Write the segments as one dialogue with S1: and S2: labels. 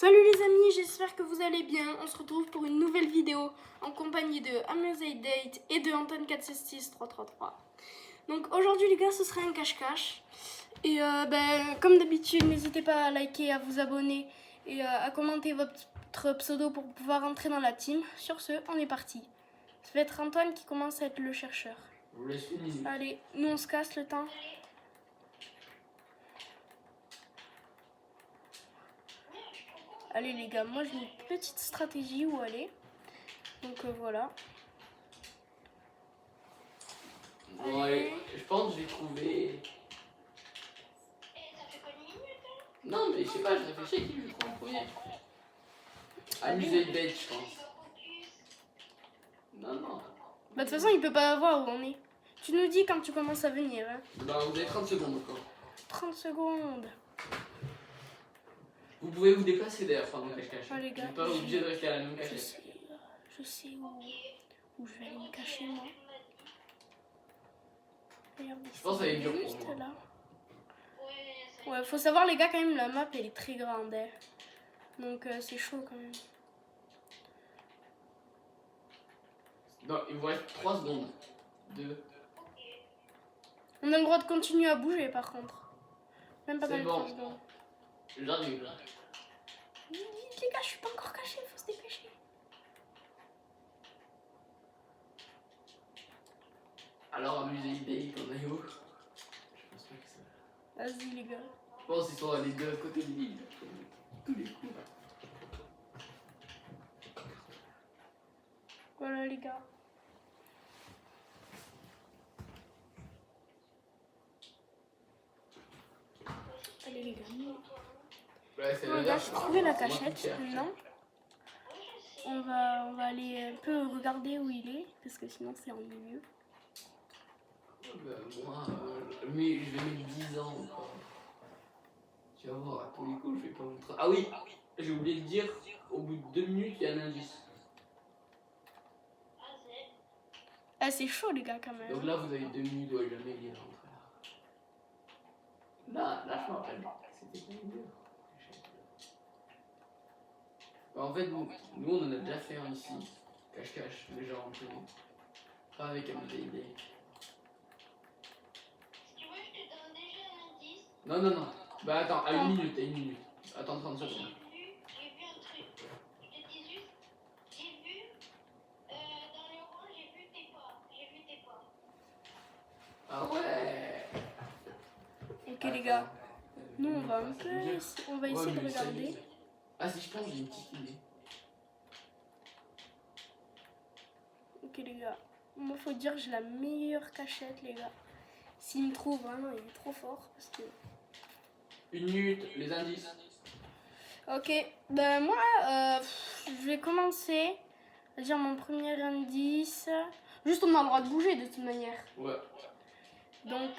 S1: Salut les amis, j'espère que vous allez bien. On se retrouve pour une nouvelle vidéo en compagnie de Amusate et de Anton466333. Donc aujourd'hui les gars, ce sera un cache-cache. Et comme d'habitude, n'hésitez pas à liker, à vous abonner et à commenter votre pseudo pour pouvoir entrer dans la team. Sur ce, on est parti. Ça va être Antoine qui commence à être le chercheur.
S2: Je vous laisse une minute.
S1: Allez, nous on se casse le temps. Allez les gars, moi j'ai une petite stratégie où aller. Donc voilà.
S2: Bon, allez, je pense que j'ai trouvé. Non, mais je sais pas, je réfléchis à qui je trouve en premier. Amusate, je pense. Non.
S1: Bah de toute façon, il peut pas voir où on est. Tu nous dis quand tu commences à venir. Hein.
S2: Bah, vous avez 30 secondes encore.
S1: 30 secondes.
S2: Vous pouvez vous déplacer d'ailleurs pendant le cache-cache.
S1: Ah, les gars,
S2: Vous n'êtes pas obligé de rester à la même
S1: Je
S2: cachette.
S1: sais où je vais aller me cacher moi. Regardez,
S2: Je pense que ça va être dur pour
S1: juste
S2: moi.
S1: là. Ouais, faut savoir les gars quand même, la map elle est très grande. Hein. Donc c'est chaud quand même.
S2: Non, il vous reste 3 secondes. 2.
S1: On a le droit de continuer à bouger par contre. Même pas dans
S2: C'est
S1: les
S2: bon.
S1: 3 secondes.
S2: J'arrive là.
S1: Vite, les gars, je suis pas encore caché, faut se dépêcher.
S2: Alors, Amusate, on est où? Je pense pas que ça.
S1: Vas-y les gars.
S2: Je pense qu'ils sont les deux à côté de l'île. Tous les coups.
S1: Voilà les gars. Allez les gars.
S2: Ouais, c'est
S1: Bon, les
S2: la
S1: gars,
S2: version.
S1: j'ai trouvé la
S2: C'est moi qui
S1: cachette
S2: cherche.
S1: maintenant. On va aller un peu regarder où il est, parce que sinon c'est en milieu.
S2: Moi, mais je vais mettre 10 ans encore. Tu vas voir, à tous les coups, je vais pas montrer. Ah oui, j'ai oublié de dire, au bout de 2 minutes, il y a un indice.
S1: Ah, c'est chaud les gars quand même.
S2: Donc là, vous avez 2 minutes, ouais, jamais il est rentré là. Là, je me rappelle. C'était pas mieux. Bah, en fait, nous, on en a déjà fait un ici. Cache-cache, déjà en premier. Pas avec Amusate. Non. Bah attends, à 1 minute, à 1 minute. Attends 30 secondes.
S3: J'ai vu un truc. Je te dis juste, j'ai vu dans les rangs, j'ai vu tes pas.
S2: Ah ouais.
S1: Ok les gars, nous on va un peu, on va essayer de
S2: mais ça y est.
S1: regarder.
S2: Ah si, je pense que j'ai une petite idée.
S1: Ok les gars, moi faut dire j'ai la meilleure cachette les gars. S'il me trouve vraiment il est trop fort parce que...
S2: 1 minute, les indices.
S1: Ok, ben moi je vais commencer à dire mon premier indice. Juste on a le droit de bouger de toute manière.
S2: Ouais.
S1: Donc,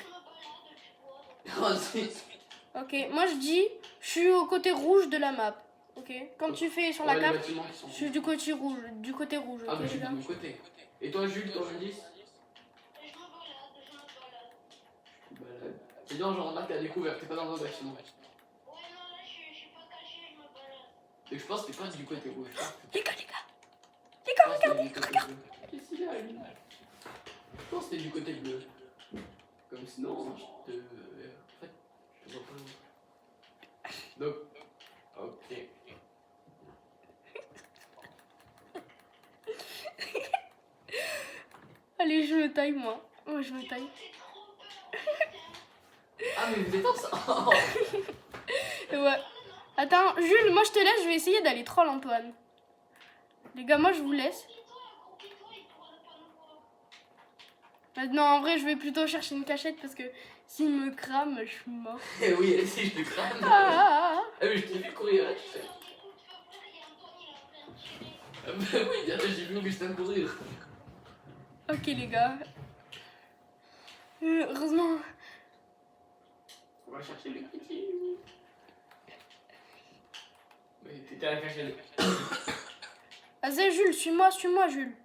S2: Oh, c'est...
S1: ok, moi je dis, je suis au côté rouge de la map. Ok, quand tu fais sur la
S2: Ouais, les
S1: carte,
S2: bâtiments qui sont...
S1: je suis du côté rouge,
S2: Ah,
S1: ok
S2: mais je
S1: les
S2: suis de
S1: gars.
S2: mon côté. Et toi, Jules, ton indice?
S3: Je me balade.
S2: Balade. C'est bien, genre là, t'as découvert, t'es pas dans un bâtiment.
S3: Ouais, non, là, je suis pas caché, je me balade.
S2: Donc je pense que t'es pas du côté rouge.
S1: Les gars,
S2: Je pense que t'es du côté bleu. Qu'est-ce qu'il y a, lui? Je pense que t'es du côté bleu. Comme sinon, je te... En fait, je te vois pas. Donc, ok.
S1: allez je me taille moi. Moi je me taille.
S2: Ah, mais vous êtes ensemble.
S1: Ouais. Attends, Jules, moi je te laisse, je vais essayer d'aller troll Antoine. Les gars, moi je vous laisse. Non, en vrai, je vais plutôt chercher une cachette parce que s'il me crame, je suis mort.
S2: Eh oui, si je te crame.
S1: Ah.
S2: Ah, mais je t'ai vu courir là, tu sais. Ah, bah oui, bien, j'ai vu Augustin courir.
S1: Ok, les gars. Heureusement.
S2: On va chercher le petit. Mais t'étais à la cachette.
S1: Vas-y, Jules, suis-moi, Jules.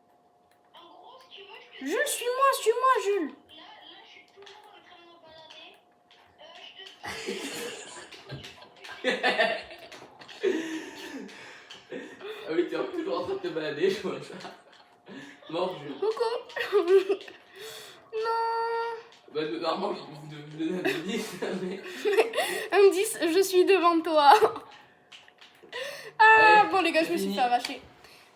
S1: Jules, suis-moi, Jules.
S3: Là, je suis toujours en train de me balader.
S2: oui, t'es toujours en train de te balader, je vois ça. Bon,
S1: Coucou. Non.
S2: Bah, normalement, vous devez me donner un indice, mais.
S1: Indice, je suis devant toi. Ah,
S2: Allez,
S1: bon, les gars, je
S2: c'est
S1: me suis
S2: fini.
S1: fait arracher.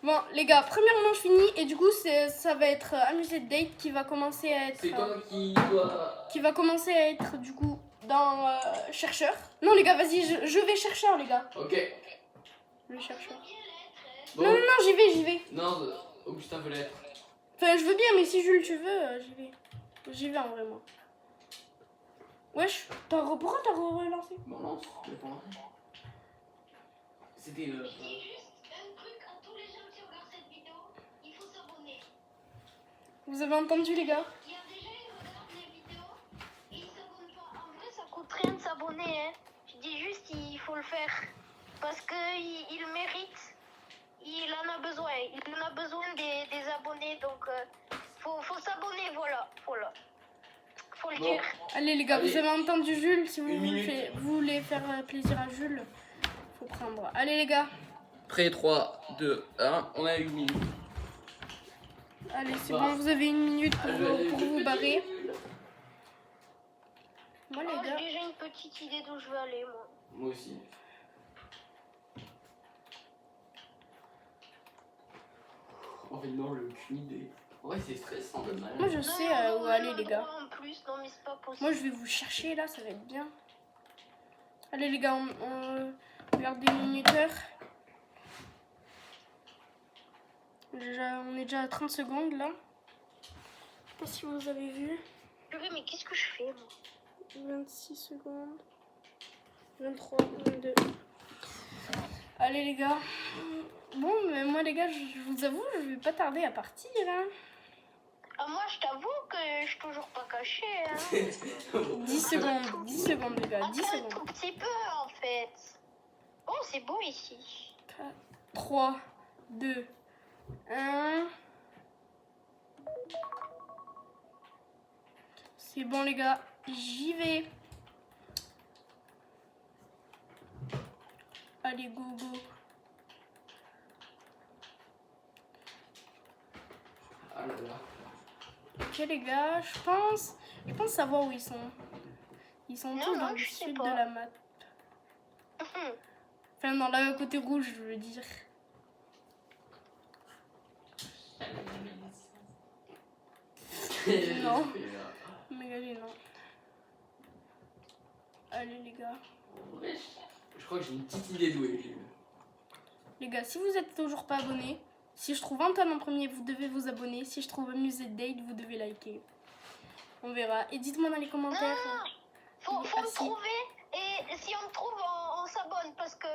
S1: Bon, les gars, première manche finie. Et du coup, ça va être Amusé Date qui va commencer à être.
S2: C'est toi qui dois.
S1: Qui va commencer à être, du coup, dans chercheur. Non, les gars, vas-y, je vais chercheur, les gars.
S2: Ok.
S1: Je vais chercheur.
S2: Bon.
S1: Non, non, non, j'y vais.
S2: Non, Augustin veut l'être.
S1: Enfin, je veux bien, mais si Jules, tu veux, j'y vais. J'y vais en vrai, moi. Wesh, pourquoi t'as relancé?
S2: Bon, lance, mais pour l'instant. C'était
S3: Je dis juste un truc à tous les gens qui regardent cette vidéo, il faut s'abonner.
S1: Vous avez entendu, les gars?
S3: Il y a des gens qui regardent les vidéos et ils s'abonnent pas. En vrai, ça coûte rien de s'abonner. Hein. Je dis juste il faut le faire. Parce qu'il mérite. Il en a besoin. Il en a besoin des abonnés. Donc, faut s'abonner. Voilà. Faut le
S2: Bon.
S3: dire.
S1: Allez, les gars,
S2: Allez.
S1: vous avez entendu Jules? Si vous
S2: Une minute.
S1: voulez faire plaisir à Jules, faut prendre. Allez, les gars.
S2: Prêt, 3, 2, 1, on a 1 minute.
S1: Allez, c'est
S2: Bah.
S1: bon, vous avez 1 minute pour vous barrer. Moi,
S3: Oh,
S1: les gars.
S3: j'ai déjà une petite idée d'où je veux aller, moi.
S2: Moi aussi. En fait, non, j'ai aucune idée. En vrai, c'est stressant de mal.
S1: Moi, je sais où aller, les gars.
S3: En plus, non, mais c'est pas possible.
S1: Moi, je vais vous chercher là, ça va être bien. Allez, les gars, on regarde des minuteurs. On est déjà à 30 secondes là. Je sais pas si vous avez vu.
S3: Purée, mais qu'est-ce que je fais, moi?
S1: 26 secondes. 23, 22. Allez, les gars. Bon, mais moi, les gars, je vous avoue, je vais pas tarder à partir. Hein.
S3: Ah, moi, je t'avoue que je suis toujours pas cachée. Hein.
S1: 10 secondes, 10 secondes, les gars, 10
S3: Attends un
S1: secondes.
S3: tout petit peu, en fait. Oh, c'est beau ici.
S1: 3, 2, 1. C'est bon, les gars, j'y vais. Allez, go, go.
S2: Ah là là.
S1: Ok, les gars, je pense savoir où ils sont. Ils sont
S3: Non,
S1: tous
S3: non,
S1: dans le
S3: je sais
S1: sud
S3: pas.
S1: de la map. Enfin, dans le côté rouge, je veux dire. Non. Mais allez, non. Allez, les gars.
S2: Je crois que j'ai une petite idée d'où est.
S1: Les gars, si vous êtes toujours pas abonnés, si je trouve Antoine en premier, vous devez vous abonner. Si je trouve Amusé Date, vous devez liker. On verra. Et dites-moi dans les commentaires.
S3: Faut
S1: Ah,
S3: me
S1: si.
S3: trouver. Et si on me trouve, on s'abonne. Parce que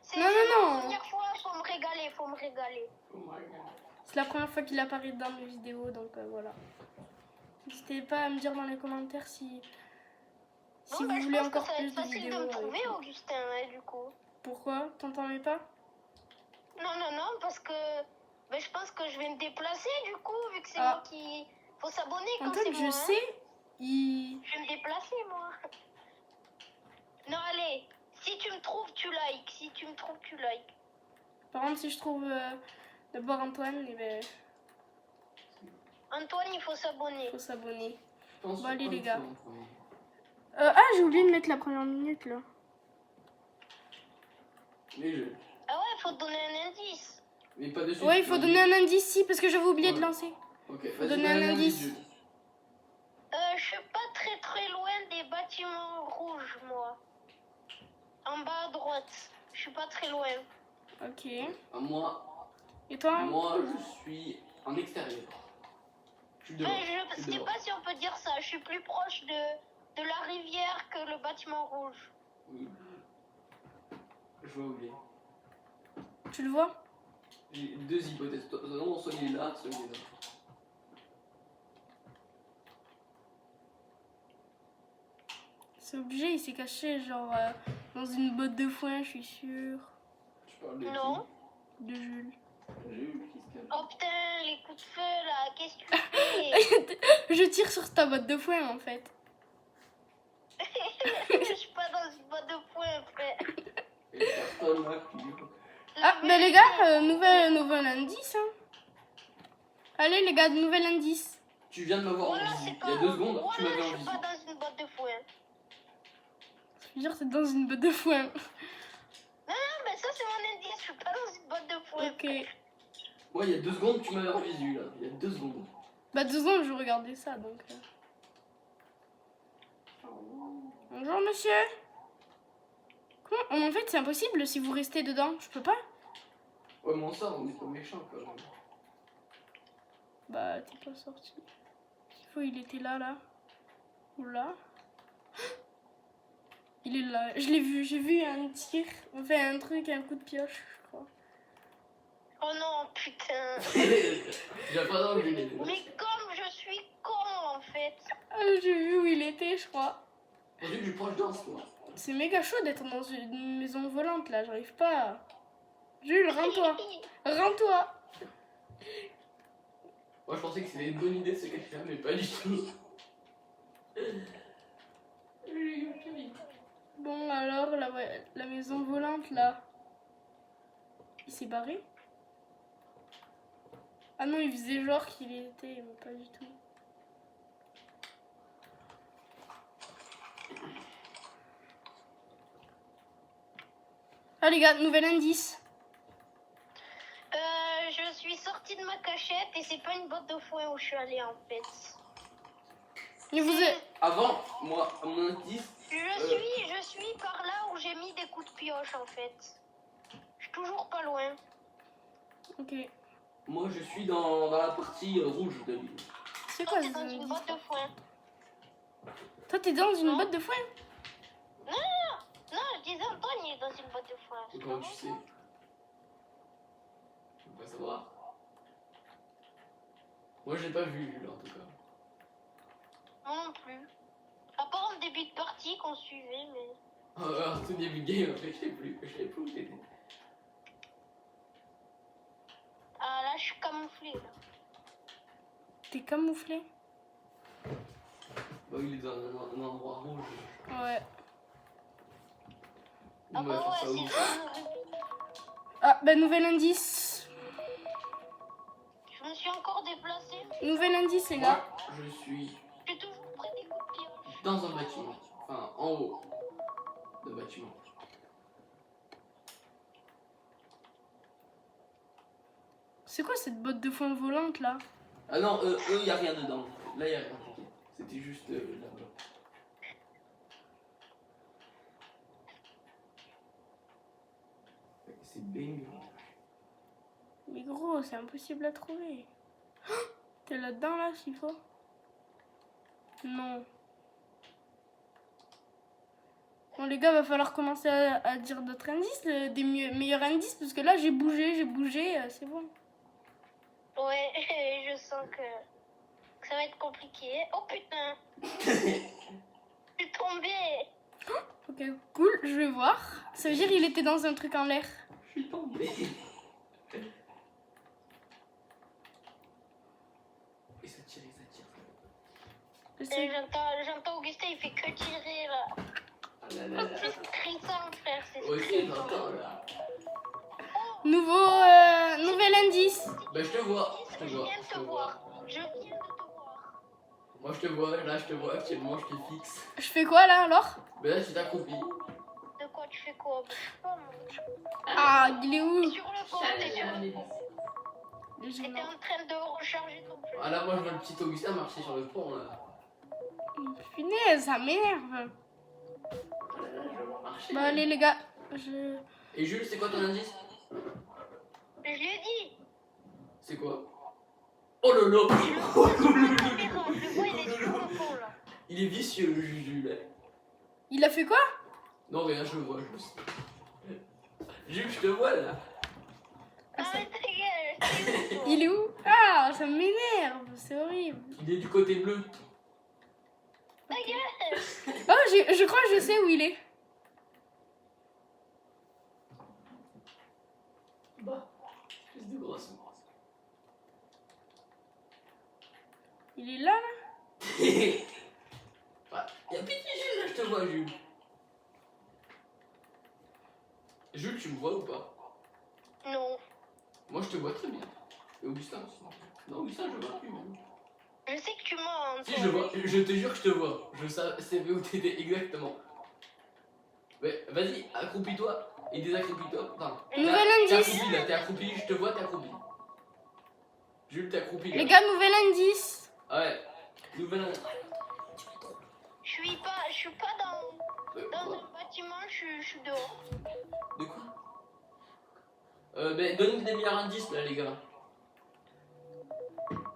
S3: c'est
S1: Non, non,
S3: la
S1: non.
S3: première fois, faut me régaler.
S2: Oh my god.
S1: C'est la première fois qu'il apparaît dans mes vidéos, donc voilà. N'hésitez pas à me dire dans les commentaires si
S3: Non, bah,
S1: vous
S3: je
S1: voulez
S3: pense
S1: encore
S3: que ça va
S1: plus
S3: être
S1: de
S3: facile
S1: vidéos.
S3: de me
S1: avec
S3: trouver,
S1: moi.
S3: Augustin, hein, du coup.
S1: Pourquoi? T'entendais pas?
S3: Non, parce que je pense que je vais me déplacer, du coup, vu que c'est
S1: Ah.
S3: moi qui... Faut s'abonner quand
S1: Antoine,
S3: c'est
S1: je
S3: moi, hein.
S1: sais, il...
S3: Je vais me déplacer, moi. Non, allez. Si tu me trouves, tu likes.
S1: Par exemple, si je trouve d'abord Antoine, eh ben,
S3: Antoine, il faut s'abonner.
S1: faut s'abonner.
S2: Je pense
S1: Bon, allez,
S2: pas
S1: les
S2: que
S1: gars.
S2: c'est mon premier.
S1: Ah, j'ai oublié de mettre la première minute, là.
S2: Mais
S3: Ah ouais, faut te donner un indice.
S2: Mais pas de suite.
S1: Ouais, il faut donner un indice, si, parce que j'avais oublié de
S2: Ouais.
S1: lancer.
S2: Ok,
S1: faut
S2: vas-y,
S1: donner
S2: donne
S1: un indice.
S2: Jules.
S3: Je suis pas très loin des bâtiments rouges, moi. En bas à droite. Je suis pas très loin.
S1: Ok.
S2: Ah, moi,
S1: Et toi?
S2: je suis en extérieur. Je suis devant.
S3: Enfin,
S2: je
S3: je
S2: suis
S3: sais
S2: devant.
S3: pas si on peut dire ça. Je suis plus proche de la rivière que le bâtiment rouge.
S2: Oui. Je vois où il est.
S1: Tu le vois?
S2: J'ai deux hypothèses. Non, soit il est là, soit il est là.
S1: C'est obligé, il s'est caché, genre, dans une botte de foin, je suis sûre.
S2: Tu parles de
S3: Non.
S1: De Jules.
S2: qui? Jules, Christian.
S3: Oh putain, les coups de feu là, qu'est-ce que tu fais?
S1: Je tire sur ta botte de foin, en fait.
S3: Je suis pas dans une boîte de foin, frère.
S2: Et personne n'a pu.
S1: Ah, ben les gars, nouvel indice. Hein. Allez les gars, nouvel indice.
S2: Tu viens de m'avoir en
S3: Voilà,
S2: visu.
S3: c'est
S2: Il
S3: pas.
S2: y a 2 secondes, tu
S3: Voilà,
S2: m'avais en
S3: je suis
S2: visu.
S3: pas dans une boîte de foin.
S1: Je veux dire, c'est dans une botte de foin.
S3: Non, mais ça, c'est mon indice. Je suis pas dans une boîte de foin.
S1: Ok.
S2: Ouais, il y a 2 secondes, tu m'avais en visu là. Il y a 2 secondes.
S1: Bah 2 ans, je regardais ça donc. Bonjour monsieur. Comment en fait c'est impossible si vous restez dedans. Je peux pas.
S2: Ouais, mais on sort, on est pas méchant quand même.
S1: Bah t'es pas sorti. Il faut il était là. Ou là. Il est là. Je l'ai vu. J'ai vu un tir. Enfin un truc, un coup de pioche, je crois.
S3: Oh non, putain.
S2: J'ai pas envie de les
S3: Mais comme je suis con, en fait.
S1: Ah, j'ai vu où il était, je crois.
S2: J'ai vu que je suis proche d'un moi.
S1: C'est méga chaud d'être dans une maison volante là. J'arrive pas. Jules, rends-toi. Rends-toi.
S2: Moi je pensais que c'était une bonne idée ce qu'elle fait, mais pas du tout.
S1: Bon alors la maison volante là. Il s'est barré? Ah non, il faisait genre qu'il y était, mais pas du tout. Ah les gars, nouvel indice.
S3: Je suis sortie de ma cachette et c'est pas une boîte de foin où je suis allée, en fait.
S1: Mais vous êtes...
S2: Avant, moi, à mon indice.
S3: Je suis par là où j'ai mis des coups de pioche, en fait. Je suis toujours pas loin.
S1: Ok.
S2: Moi je suis dans la partie rouge de l'île.
S1: C'est
S3: Toi,
S1: quoi
S3: t'es
S1: ce
S3: dans une
S1: indice?
S3: boîte de foin.
S1: Toi t'es dans une
S3: Non.
S1: botte de foin?
S3: Non, je disais Antoine, il est dans une boîte de foin.
S2: Et comment tu sais? Je veux pas savoir. Moi je l'ai pas vu, Jules, en tout cas.
S3: Moi non plus. À part en début de partie qu'on suivait, mais...
S2: Alors, tout début de game, après, je sais plus où t'étais.
S3: Ah là, je suis camouflée, là.
S1: T'es camouflé?
S2: Bah, il est dans un endroit rouge.
S1: Ouais.
S3: Ah
S2: On va
S3: bah
S2: faire ça
S3: ouais,
S2: où?
S3: c'est ça.
S1: Ah bah nouvel indice.
S3: Je me suis encore déplacée.
S1: Nouvel indice les gars.
S2: Moi, je suis
S3: J'ai toujours pris des coups de pioche.
S2: dans un bâtiment. Enfin, en haut d'un bâtiment.
S1: C'est quoi cette botte de foin volante là?
S2: Ah non, eux, y a rien dedans. Là, y a rien. T'inquiète. C'était juste là-bas. C'est baignant.
S1: Mais gros, c'est impossible à trouver. T'es là-dedans là s'il faut? Non. Bon les gars, va falloir commencer à dire d'autres indices, des meilleurs indices, parce que là j'ai bougé, c'est bon.
S3: Ouais, je sens que ça va être compliqué. Oh putain, je suis tombée.
S1: Ok, cool, je vais voir. Ça veut dire qu'il était dans un truc en l'air.
S2: Je suis tombé. Et ça tire,
S3: Et j'entends Augustin, il fait que tirer là.
S2: Ah là là là.
S3: C'est stressant, frère, c'est
S2: Ok,
S3: stressant.
S2: j'entends là.
S1: Nouvel indice.
S2: Bah, je te vois.
S3: Je viens de te voir. Je viens de te voir.
S2: Moi, je te vois. Là, je te vois actuellement. Je te fixe.
S1: Je fais quoi là alors?
S2: Mais là, tu t'accroupis.
S3: De quoi tu fais quoi? Je sais pas, moi.
S1: Ah, il est où?
S3: Sur le pont, t'es sur le pont.
S1: Les
S3: T'étais
S1: gênants.
S3: en train de recharger ton jeu.
S2: Ah là, moi, je vois le petit Augustin marcher sur le pont là.
S1: Punaise, ça m'énerve.
S2: Ah là là, je vais voir marcher.
S1: Bah allez les gars,
S2: Et Jules, c'est quoi ton indice?
S3: Je lui ai dit.
S2: C'est quoi? Oh là là.
S3: Je le vois, il est sur le pont là.
S2: Il est vicieux le Jules.
S1: il a fait quoi?
S2: Non, rien, je le vois, je le sais. Jules, je te vois là.
S3: Ah, mais ta gueule.
S1: Il est où? Ah, ça m'énerve, c'est horrible.
S2: Il est du côté bleu.
S3: Ta gueule.
S1: Oh, je crois que je sais où il est.
S2: Bah, espèce de grosse.
S1: Il est là, là?
S2: Bah, y'a pitié Jules là, je te vois Jules. Jules, tu me vois ou pas? Moi je te vois très bien. Et Augustin aussi. Non, Augustin, je vois plus. Même.
S3: Je sais que tu mens.
S2: Si, je vois. Je te jure que je te vois. Je sais où t'étais exactement. Ouais, vas-y, accroupis-toi. Et désaccroupis-toi. Pardon.
S1: Nouvel
S2: T'es
S1: indice.
S2: accroupi là, t'es accroupi. Je te vois, t'es accroupi. Jules, t'es accroupi là.
S1: Les gars, nouvel indice.
S2: Ah ouais. Nouvelle.
S3: Je suis pas dans un bâtiment, je suis dehors.
S2: De quoi donnez des meilleurs indices là, les gars.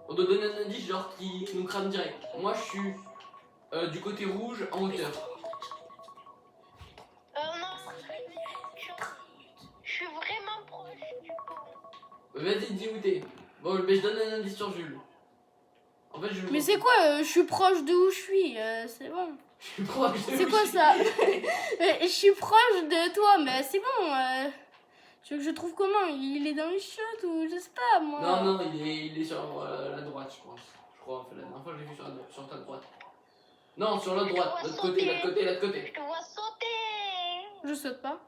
S2: On doit donner un indice genre qui nous crame direct. Moi je suis du côté rouge en hauteur.
S3: Non, je suis vraiment proche du pont.
S2: Vas-y, dis où t'es. Bon, mais je donne un indice sur Jules. En fait, je.
S1: Mais c'est quoi je suis proche de où je suis. C'est bon.
S2: Je suis proche de
S1: C'est quoi ça? Je suis proche de toi, mais c'est bon. Tu veux que je trouve comment? Il est dans les chiottes ou je sais pas moi.
S2: Non, il est sur la droite, je pense. Je crois, enfin, la dernière fois, je l'ai vu sur ta droite. Non, sur l'autre droite, l'autre côté, l'autre côté.
S3: Je te vois sauter.
S1: Je saute pas.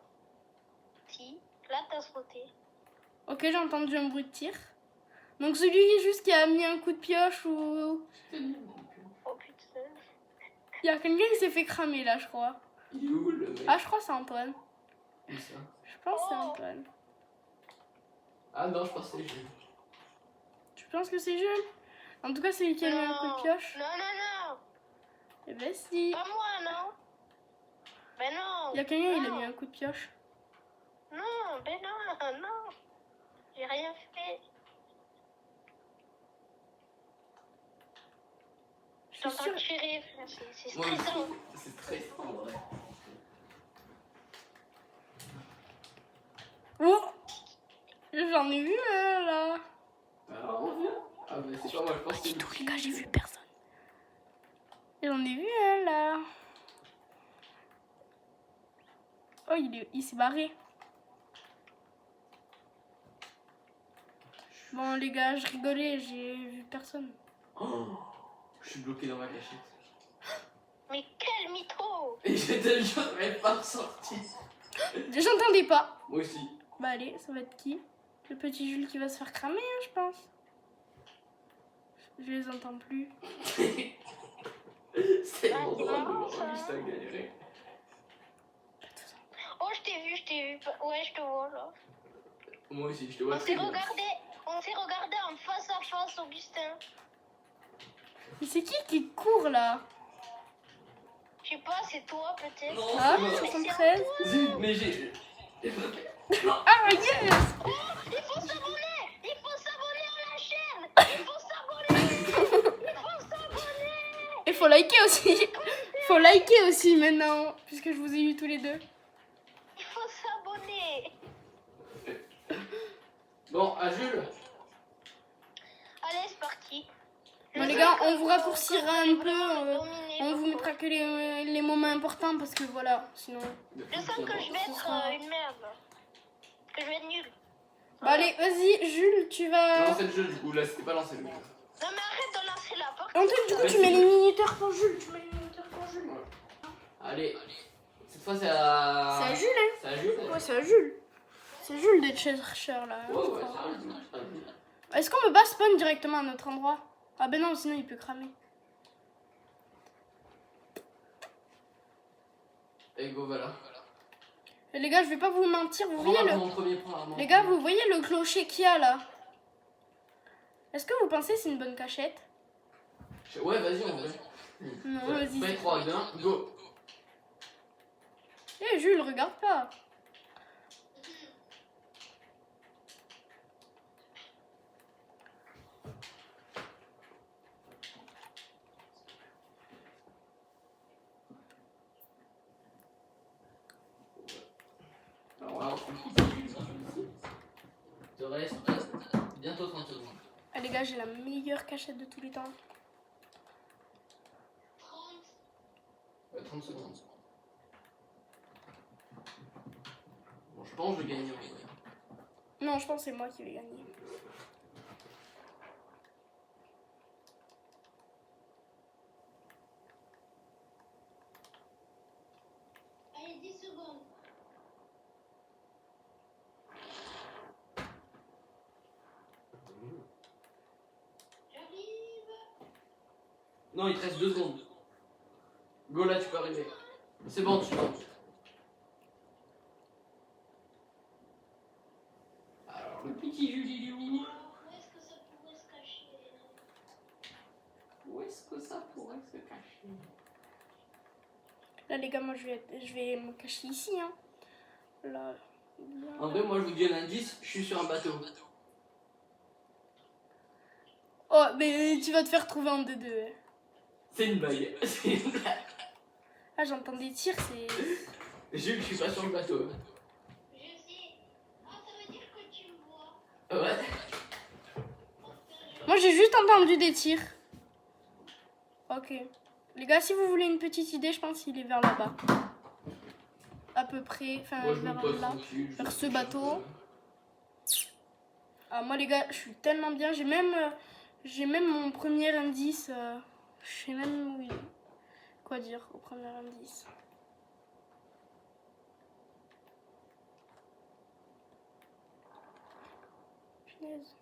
S3: Si, là t'as sauté.
S1: Ok, j'ai entendu un bruit de tir. Donc celui juste qui a mis un coup de pioche ou...
S3: Oh putain.
S1: Il y a quelqu'un qui s'est fait cramer là, je crois.
S2: Il est où le mec?
S1: Ah, je crois que c'est Antoine.
S2: Où ça?
S1: Je pense que c'est Antoine.
S2: Ah non, je pense que c'est Jules.
S1: Tu penses que c'est Jules? En tout cas, c'est lui qui a mis un coup de pioche.
S3: Non.
S1: Eh ben si.
S3: Pas moi, non. Ben non.
S1: Il y a quelqu'un qui a
S3: Non.
S1: mis un coup de pioche.
S3: Non, ben non. J'ai rien fait. Je
S1: Je suis
S3: t'entends
S1: sûre.
S3: tirer, frère. C'est
S2: Moi aussi,
S3: stressant.
S2: c'est stressant en vrai.
S1: Oh, j'en ai vu un là.
S2: Alors on vient. Ah bah c'est pas moi, je pense que c'est
S1: Tous les gars, j'ai vu personne. J'en ai vu un là. Oh, il s'est barré. Bon les gars, je rigolais, j'ai vu personne.
S2: Oh, je suis bloqué dans ma cachette.
S3: Mais quel mytho.
S2: Et je te jure, elle n'est pas ressortie.
S1: J'entendais pas.
S2: Moi aussi.
S1: Bah allez, ça va être qui? Le petit Jules qui va se faire cramer, hein, je pense. Je les entends plus.
S2: C'est
S3: Ah,
S2: bon
S3: c'est
S2: drôle de
S3: marrant,
S2: voir
S3: ça.
S2: Augustin galérer.
S3: Oh, je t'ai vu. Ouais, je te vois là.
S2: Moi aussi, je te vois
S3: On
S2: très
S3: s'est
S2: bien.
S3: regardé en face à face, Augustin.
S1: Mais c'est qui court là?
S3: Je sais pas, c'est toi peut-être.
S2: Non,
S1: Ah,
S2: c'est moi.
S1: 73.
S2: Zut, mais j'ai...
S1: Ah yes!
S3: Oh, il faut s'abonner à la chaîne. Il faut s'abonner.
S1: Et faut liker aussi. Faut liker aussi maintenant, puisque je vous ai eu tous les deux.
S3: Il faut s'abonner.
S2: Bon, à Jules.
S3: Allez, c'est parti.
S1: Bon les gars, on vous raccourcira un peu. On vous mettra que les moments importants parce que voilà, sinon...
S3: Je sens que je vais être une merde. Que je vais être nulle.
S1: Bah allez, vas-y, Jules, tu vas...
S2: Lancez le jeu du coup, là c'était pas lancé le jeu.
S3: Non mais arrête de lancer la porte.
S1: Antoine, du coup, tu mets les minuteurs pour Jules. Tu mets les minuteurs pour Jules.
S2: Allez, cette fois c'est à...
S1: C'est à Jules, hein?
S2: C'est à Jules.
S1: Ouais, c'est à Jules. C'est Jules d'être chercheur là.
S2: Ouais, ça
S1: Est-ce qu'on peut pas spawn directement à notre endroit? Ah ben non, sinon il peut cramer.
S2: Et go, voilà.
S1: Et les gars, je vais pas vous mentir, vous
S2: Prends
S1: voyez
S2: l'arme
S1: le...
S2: en premier, prends l'arme en
S1: Les gars,
S2: premier.
S1: vous voyez le clocher qu'il y a là? Est-ce que vous pensez que c'est une bonne cachette?
S2: Ouais, vas-y, en vrai.
S1: Non,
S2: Ouais,
S1: vas-y.
S2: prêt, 3, 2, 1, go.
S1: Eh Jules, regarde pas.
S2: Alors, il te reste bientôt 30 secondes.
S1: Ah les gars, j'ai la meilleure cachette de tous les temps.
S2: 30 secondes. Bon, je pense que je vais gagner en vrai.
S1: Non, je pense que c'est moi qui vais gagner.
S3: Allez, 10 secondes.
S2: Non, il te reste 2 secondes. Go là, tu peux arriver. C'est bon, tu montes. Alors, le petit Julie, il est où?
S3: Où est-ce que ça pourrait se cacher?
S2: Où est-ce que ça pourrait se cacher?
S1: Là, les gars, moi, je vais me cacher ici. Hein. Là.
S2: En vrai, moi, je vous dis un indice, je suis sur un bateau.
S1: Oh, mais tu vas te faire trouver en deux.
S2: C'est une blague. C'est une blague.
S1: Ah, j'entends des tirs, c'est...
S2: Jules, je suis pas sur le bateau.
S3: Je sais. Ah, ça veut dire que tu me vois.
S2: Ouais.
S1: Moi, j'ai juste entendu des tirs. Ok. Les gars, si vous voulez une petite idée, je pense qu'il est vers là-bas. À peu près, enfin,
S2: Moi, je me
S1: vers
S2: pose
S1: là.
S2: tranquille.
S1: Vers ce bateau. Ah, moi, les gars, je suis tellement bien. J'ai même mon premier indice. Je sais même où il est. Quoi dire au premier indice. Punaise.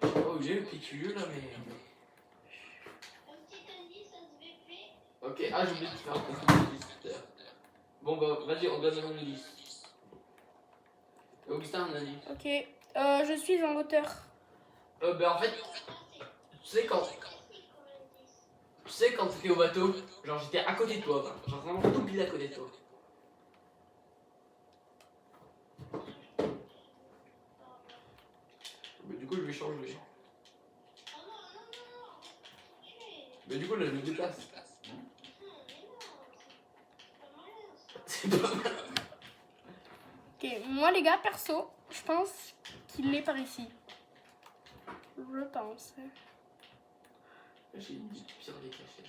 S2: Oh, j'ai le petit tuyau là, mais.
S3: Un petit indice, SVP.
S2: Ok, ah, j'ai oublié de faire un petit indice tout à l'heure. Bon, bah, vas-y, on donne un indice. Augustin, un indice.
S1: Ok. Je suis en hauteur.
S2: Ben, en fait, tu sais quand. Tu sais quand t'étais au bateau, genre j'étais à côté de toi, genre vraiment tout pile à côté de toi. Mais du coup je vais changer.
S3: Oh non, non, non, non. Tu es.
S2: Mais du coup là je me déplace.
S3: Mais non, c'est pas malin ça.
S2: C'est pas mal.
S1: Ok, moi les gars, perso, je pense qu'il est par ici. Je pense.
S2: J'ai une petite pierre décachée.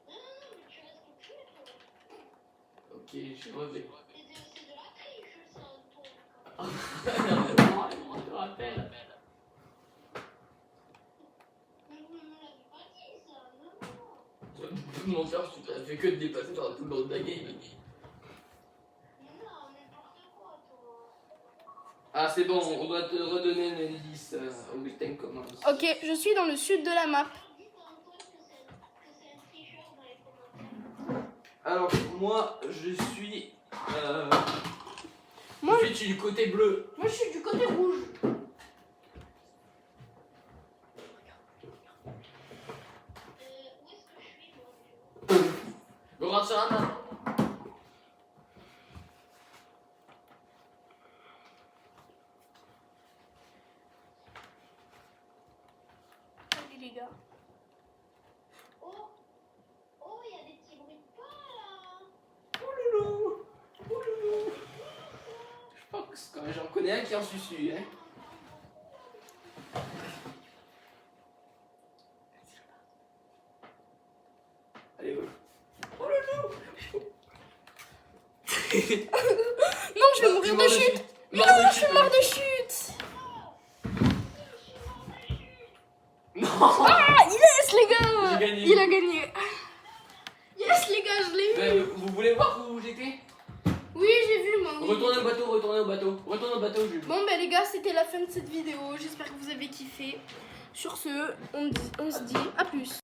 S3: Non, non, non, mais tu restes où tu es, toi.
S2: Ok, je reviens.
S3: C'est de la triche, ça, toi.
S2: Je te rappelle.
S3: Mais vous ne me l'avez pas dit, ça. Non, non.
S2: Mon père, tu t'as fait que de dépasser par tout le long de la game.
S3: Mais non, n'importe quoi, toi.
S2: Ah c'est bon, on doit te redonner un indice. Augustin commence.
S1: Ok, je suis dans le sud de la map.
S3: Dites à Antoine que c'est un tricheur dans les commentaires.
S2: Alors moi je suis...
S1: Moi,
S2: je suis du côté bleu.
S1: Moi je suis du côté rouge.
S3: Où est-ce que je suis, moi, du coup?
S2: On rentre sur un arbre.
S1: Allez les gars.
S3: Oh, oh, il y a des petits bruits de pas, là.
S2: Oh loulou. Oh loulou. Je pense que j'en connais un qui en suce, hein. Allez, go. Oh loulou.
S1: Non, je vais mourir de chute. Non, je suis mort de chute.
S2: Non.
S1: Ah, yes les gars.
S2: J'ai gagné.
S1: Il a gagné. Yes les gars, je l'ai eu.
S2: Ben, vous voulez voir où j'étais?
S1: Oui, j'ai vu moi. Oui.
S2: Retournez au bateau, retournez au bateau. Retournez au bateau, Jules.
S1: Bon ben les gars, c'était la fin de cette vidéo. J'espère que vous avez kiffé. Sur ce, on se dit à plus.